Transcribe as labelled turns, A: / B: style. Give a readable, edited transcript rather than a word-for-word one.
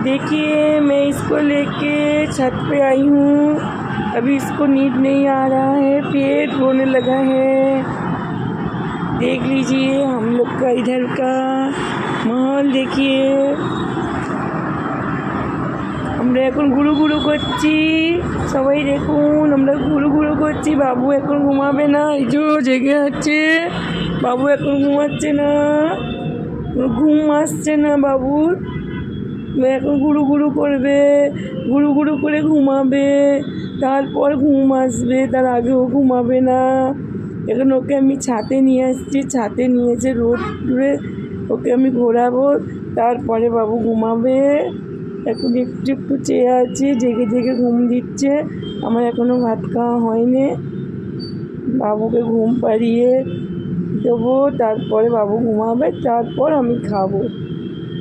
A: देखिए मैं इसको लेके छत पे आई हूँ। अभी इसको नींद नहीं आ रहा है, पेट रोने लगा है। देख लीजिए हम लोग का इधर का माहौल देखिए। আমরা এখন গুরু গুরু করছি, সবাই দেখুন আমরা গুরু গুরু করছি। বাবু এখন ঘুমাবে না, এই যে জেগে আছে। বাবু এখন ঘুমাচ্ছে না, ঘুম আসছে না বাবুর। এখন গুরু গুরু করবে, গুরু গুরু করে ঘুমাবে, তারপর ঘুম আসবে, তার আগেও ঘুমাবে না। এখন ওকে আমি ছাতে নিয়ে আসছি, ছাতে নিয়েছে রোদ দূরে, ওকে আমি ঘোরাবো, তারপরে বাবু ঘুমাবে। এখন একটু একটু চেয়ে আছি, জেগে জেগে ঘুম দিচ্ছে। আমার এখনও ভাত খাওয়া হয়নি। বাবুকে ঘুম পাড়িয়ে দেবো, তারপরে বাবু ঘুমাবে, তারপর আমি খাবো।